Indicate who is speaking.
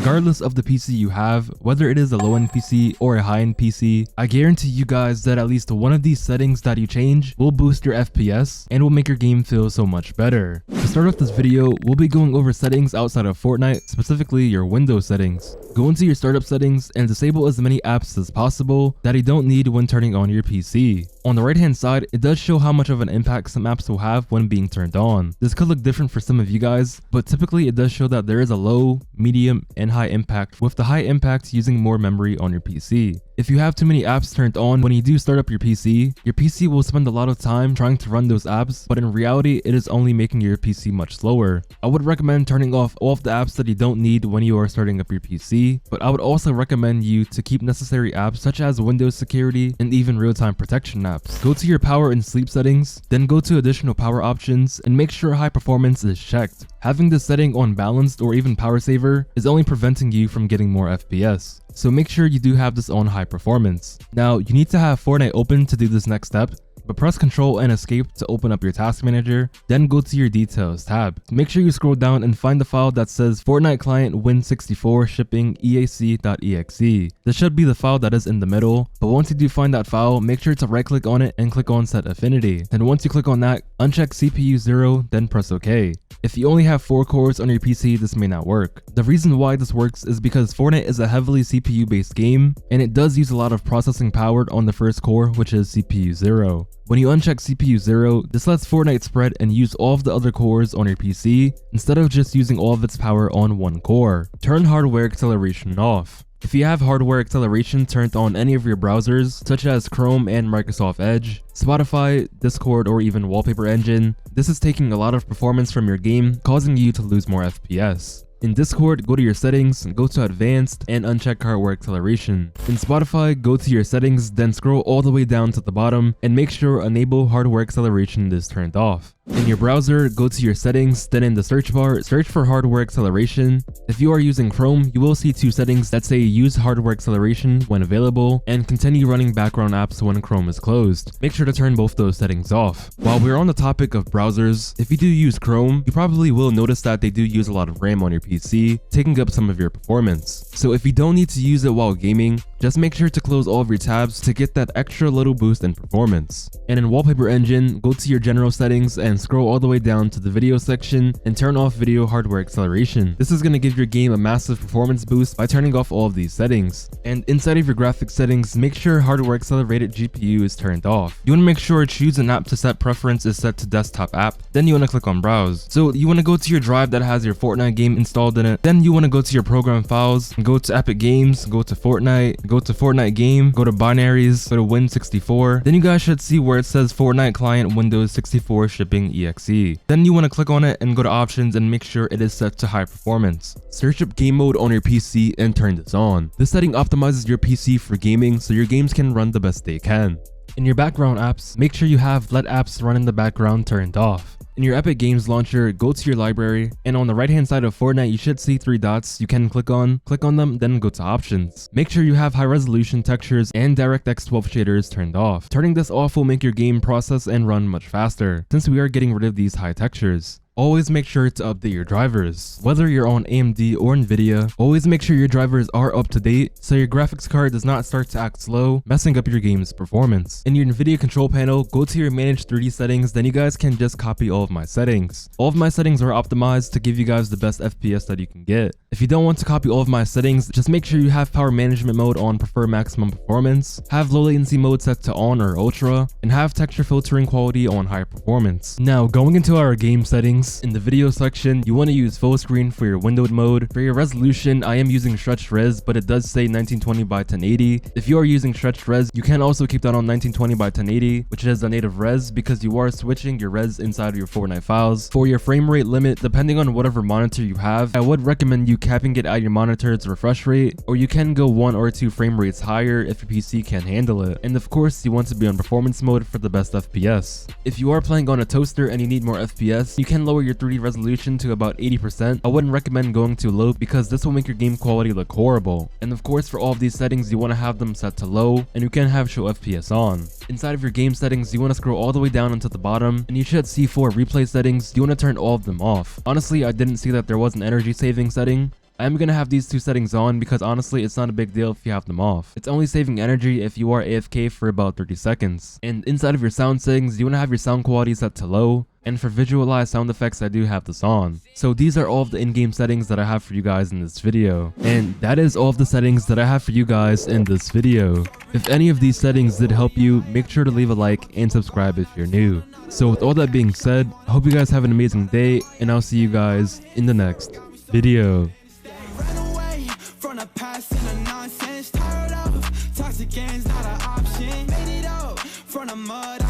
Speaker 1: Regardless of the PC you have, whether it is a low-end PC or a high-end PC, I guarantee you guys that at least one of these settings that you change will boost your FPS and will make your game feel so much better. To start off this video, we'll be going over settings outside of Fortnite, specifically your Windows settings. Go into your startup settings and disable as many apps as possible that you don't need when turning on your PC. On the right hand side, it does show how much of an impact some apps will have when being turned on. This could look different for some of you guys, but typically it does show that there is a low, medium, and high impact, with the high impact using more memory on your PC. If you have too many apps turned on when you do start up your PC will spend a lot of time trying to run those apps, but in reality it is only making your PC much slower. I would recommend turning off all of the apps that you don't need when you are starting up your PC, but I would also recommend you to keep necessary apps such as Windows security and even real-time protection apps. Go to your power and sleep settings, then go to additional power options and make sure high performance is checked. Having this setting on balanced or even power saver is only preventing you from getting more FPS. So make sure you do have this on high performance. Now, you need to have Fortnite open to do this next step, but press Ctrl and Escape to open up your task manager, then go to your details tab. Make sure you scroll down and find the file that says Fortnite client win64 shipping eac.exe. This should be the file that is in the middle, but once you do find that file, make sure to right click on it and click on set affinity. Then once you click on that, uncheck CPU 0, then press OK. If you only have 4 cores on your PC, this may not work. The reason why this works is because Fortnite is a heavily CPU based game, and it does use a lot of processing power on the first core, which is CPU 0. When you uncheck CPU 0, this lets Fortnite spread and use all of the other cores on your PC instead of just using all of its power on one core. Turn hardware acceleration off. If you have hardware acceleration turned on any of your browsers, such as Chrome and Microsoft Edge, Spotify, Discord, or even Wallpaper Engine, this is taking a lot of performance from your game, causing you to lose more FPS. In Discord, go to your settings, go to advanced, and uncheck hardware acceleration. In Spotify, go to your settings, then scroll all the way down to the bottom and make sure enable hardware acceleration is turned off. In your browser, go to your settings, then in the search bar, search for hardware acceleration. If you are using Chrome, you will see 2 settings that say use hardware acceleration when available and continue running background apps when Chrome is closed. Make sure to turn both those settings off. While we're on the topic of browsers, if you do use Chrome, you probably will notice that they do use a lot of RAM on your PC, taking up some of your performance. So if you don't need to use it while gaming, just make sure to close all of your tabs to get that extra little boost in performance. And in Wallpaper Engine, go to your general settings and scroll all the way down to the video section and turn off video hardware acceleration. This is going to give your game a massive performance boost by turning off all of these settings. And inside of your graphics settings, make sure hardware accelerated GPU is turned off. You want to make sure choose an app to set preference is set to desktop app, then you want to click on browse. So you want to go to your drive that has your Fortnite game installed in it, then you want to go to your program files, go to Epic Games, go to Fortnite, go to Fortnite game, go to binaries, go to Win64, then you guys should see where it says Fortnite client Windows 64 shipping exe. Then you want to click on it and go to options and make sure it is set to high performance. Search up game mode on your PC and turn this on. This setting optimizes your PC for gaming so your games can run the best they can. In your background apps, make sure you have let apps run in the background turned off. In your Epic Games launcher, go to your library, and on the right hand side of Fortnite you should see 3 dots you can click on them, then go to options. Make sure you have high resolution textures and DirectX 12 shaders turned off. Turning this off will make your game process and run much faster, since we are getting rid of these high textures. Always make sure to update your drivers. Whether you're on AMD or Nvidia, always make sure your drivers are up to date so your graphics card does not start to act slow, messing up your game's performance. In your Nvidia control panel, go to your manage 3D settings, then you guys can just copy all of my settings. All of my settings are optimized to give you guys the best FPS that you can get. If you don't want to copy all of my settings, just make sure you have power management mode on prefer maximum performance, have low latency mode set to on or ultra, and have texture filtering quality on high performance. Now going into our game settings, in the video section, you want to use full screen for your windowed mode. For your resolution, I am using stretched res, but it does say 1920 by 1080. If you are using stretched res, you can also keep that on 1920 by 1080, which is the native res, because you are switching your res inside of your Fortnite files. For your frame rate limit, depending on whatever monitor you have, I would recommend you capping it at your monitor's refresh rate, or you can go 1 or 2 frame rates higher if your PC can handle it. And of course, you want to be on performance mode for the best FPS. If you are playing on a toaster and you need more FPS, you can lower your 3D resolution to about 80%. I wouldn't recommend going too low because this will make your game quality look horrible. And of course, for all of these settings, you want to have them set to low, and you can have show FPS on. Inside of your game settings, you want to scroll all the way down into the bottom, and you should see for replay settings, you want to turn all of them off. Honestly, I didn't see that there was an energy saving setting. I'm gonna have these two settings on because honestly it's not a big deal if you have them off. It's only saving energy if you are AFK for about 30 seconds. And inside of your sound settings, you want to have your sound quality set to low. And for visualized sound effects, I do have this on. So these are all of the in-game settings that I have for you guys in this video. And that is all of the settings that I have for you guys in this video. If any of these settings did help you, make sure to leave a like and subscribe if you're new. So with all that being said, I hope you guys have an amazing day, and I'll see you guys in the next video. Toxic gains not an option. Made it up from the mud.